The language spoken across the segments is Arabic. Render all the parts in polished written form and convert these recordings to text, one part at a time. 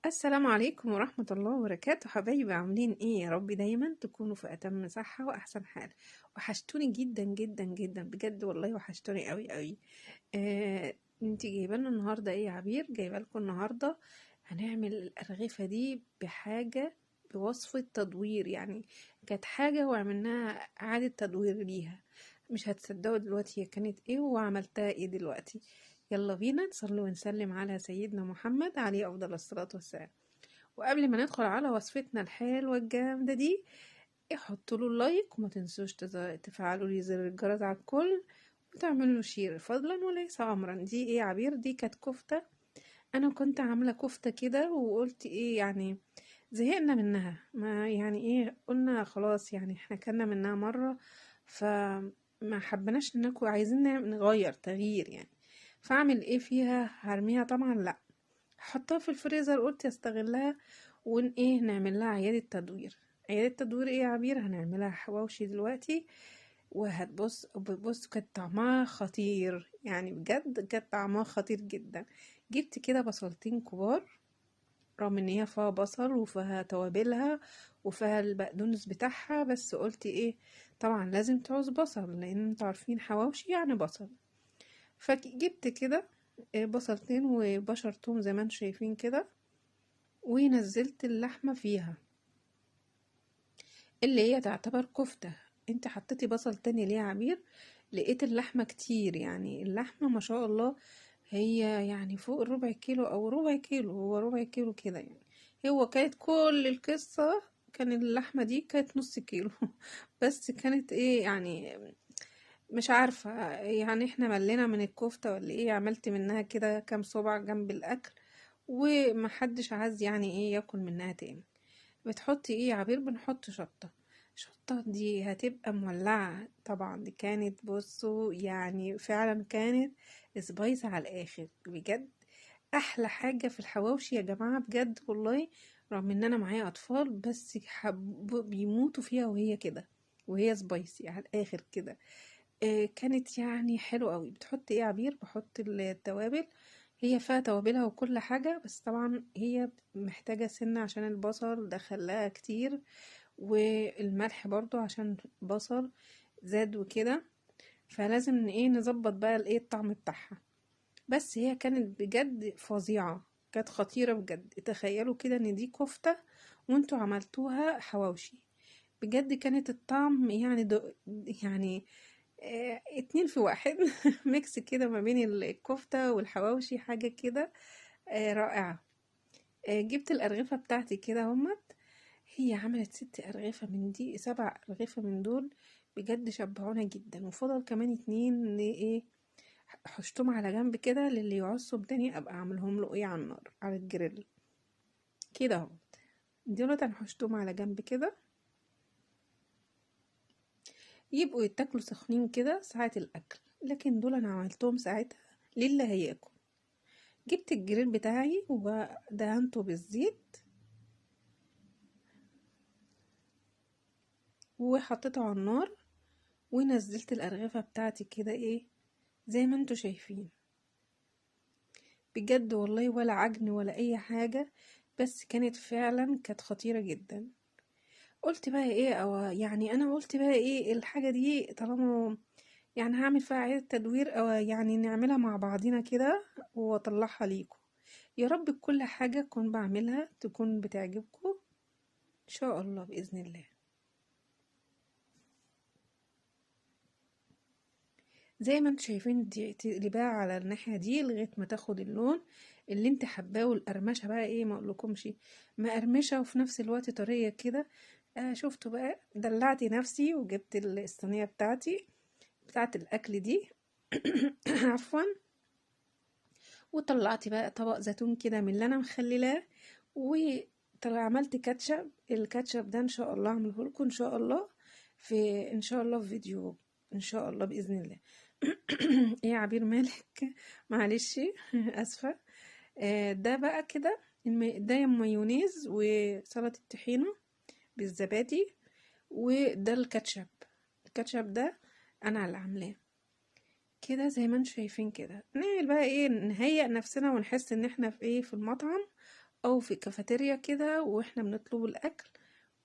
السلام عليكم ورحمة الله وبركاته، حبايبي عاملين ايه؟ يا رب دايما تكونوا في أتم صحة وأحسن حال. وحشتوني جدا جدا جدا بجد، والله وحشتوني قوي قوي. انتي جايبه لنا النهارده ايه يا عبير؟ جايبه لكم النهارده هنعمل الأرغفة دي بحاجة بوصفة تدوير، يعني كانت حاجة وعملناها إعادة تدوير ليها. مش هتصدقوا دلوقتي هي كانت ايه وعملتها ايه دلوقتي. يلا بينا نصلي ونسلم على سيدنا محمد عليه أفضل الصلاة والسلام. وقبل ما ندخل على وصفتنا الحلوة الجامدة دي، حطوا له اللايك وما تنسوش تفعلوا لي زر الجرس على الكل، وتعملوا شير فضلا وليس امرا. دي ايه يا عبير؟ دي كانت كفتة. انا كنت عاملة كفتة كده وقلت ايه يعني، زهقنا منها، ما يعني ايه، قلنا خلاص يعني احنا كنا منها مرة، فما حبناش ناكل، عايزين نغير تغيير يعني. فاعمل ايه فيها؟ هرميها طبعا؟ لا، حطها في الفريزر، قلت استغلها ون ايه نعمل لها عيادة تدوير. عيادة تدوير ايه يا عبير؟ هنعملها حواوشي دلوقتي. بص كانت طعمها خطير، يعني بجد كانت طعمها خطير جدا. جبت كده بصلتين كبار، رغم ان هي فيها بصل وفيها توابلها وفيها البقدونس بتاعها، بس قلت ايه، طبعا لازم تعوز بصل لان انتوا عارفين حواوشي يعني بصل. فجبت كده بصلتين وبشر توم زي ما انتوا شايفين كده، ونزلت اللحمة فيها اللي هي تعتبر كفتة. انت حطيتي بصل تاني ليه يا عبير؟ لقيت اللحمة كتير، يعني اللحمة ما شاء الله، هي يعني فوق الربع كيلو او ربع كيلو، هو ربع كيلو كده يعني. هو كانت كل القصة، كان اللحمة دي كانت نص كيلو بس كانت ايه يعني، مش عارفة يعني احنا ملينا من الكفتة ولا ايه، عملت منها كده كام صبع جنب الاكل، ومحدش عايز يعني ايه ياكل منها تاني. بتحطي ايه يا عبير؟ بنحط شطة. شطة دي هتبقى مولعة طبعا. دي كانت، بصوا يعني فعلا كانت سبايس على الاخر بجد. احلى حاجة في الحواوشي يا جماعة بجد والله، رغم ان انا معايا اطفال بس بيموتوا فيها وهي كده، وهي سبايسي على الاخر كده. كانت يعني حلوة قوي. بتحط ايه يا عبير؟ بحط التوابل، هي فيها توابلها وكل حاجة، بس طبعا هي محتاجة سنة عشان البصل دخلها كتير، والملح برضو عشان بصل زاد وكده، فلازم ايه نظبط بقى الايه الطعم بتاعها. بس هي كانت بجد فظيعة، كانت خطيرة بجد. تخيلوا كده ان دي كفتة وانتوا عملتوها حواوشي، بجد كانت الطعم يعني يعني اتنين في واحد ميكس كده ما بين الكفتة والحواوشي، حاجة كده رائعة. جبت الأرغفة بتاعتي كده همت، هي عملت 6 أرغفة من دي، 7 أرغفة من دول، بجد شبعونا جدا. وفضل كمان 2 ايه، حشتهم على جنب كده للي يعصوا بداني ابقى اعملهم له ايه على النار على الجريل كده اهو. دولت انا حشتهم على جنب كده، يبقوا يتاكلوا سخنين كده ساعة الأكل، لكن دول أنا عملتهم ساعتها للي هياكل. جبت الجريل بتاعي ودهنته بالزيت وحطيته على النار، ونزلت الأرغفة بتاعتي كده ايه زي ما انتوا شايفين. بجد والله ولا عجن ولا أي حاجة، بس كانت فعلا كانت خطيرة جدا. قلت بقى ايه، او يعني انا قلت بقى ايه الحاجة دي طالما يعني هعمل فيها إعادة تدوير، أو يعني نعملها مع بعضينا كده وأطلعها ليكم. يا رب كل حاجة أكون بعملها تكون بتعجبكم إن شاء الله بإذن الله. زي ما انتوا شايفين، دي تقلبيها على الناحية دي لغاية ما تاخد اللون اللي انت حباه. والقرمشة بقى ايه، ما اقولكمش، مقرمشة وفي نفس الوقت طرية كده. شفتوا بقى، دلعت نفسي وجبت الصينية بتاعتي بتاعت الأكل دي عفوا. وطلعت بقى طبق زيتون كده من اللي انا مخللاه، وطلع عملت كاتشب. الكاتشب ده ان شاء الله اعمله لكم ان شاء الله، في ان شاء الله في فيديو ان شاء الله باذن الله. ايه يا عبير مالك؟ معلش اسفه. ده بقى كده ده مايونيز وسلطه الطحينه بالزبادي، وده الكاتشب. الكاتشب ده انا اللي عاملاه كده زي ما انتم شايفين كده. نعمل بقى ايه، نهيئ نفسنا ونحس ان احنا في ايه، في المطعم. او في كافيتيريا كده واحنا بنطلب الاكل،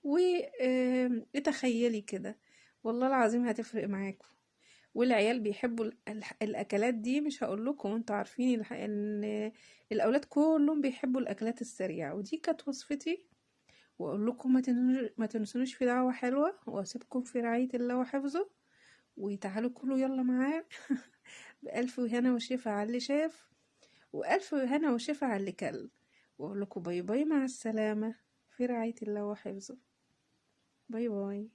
وتخيلي كده، والله العظيم هتفرق معاكم. والعيال بيحبوا الاكلات دي، مش هقول لكم، انتوا عارفين ان الاولاد كلهم بيحبوا الاكلات السريعه. ودي كانت وصفتي، واقول لكم ما تنسونيش في دعوه حلوه، واسيبكم في رعايه الله وحفظه. وتعالوا كلوا يلا معاه. بألف هنا وشفا على اللي شاف، وألف هنا وشفا على اللي كل. واقول لكم باي باي، مع السلامه، في رعايه الله وحفظه. باي باي.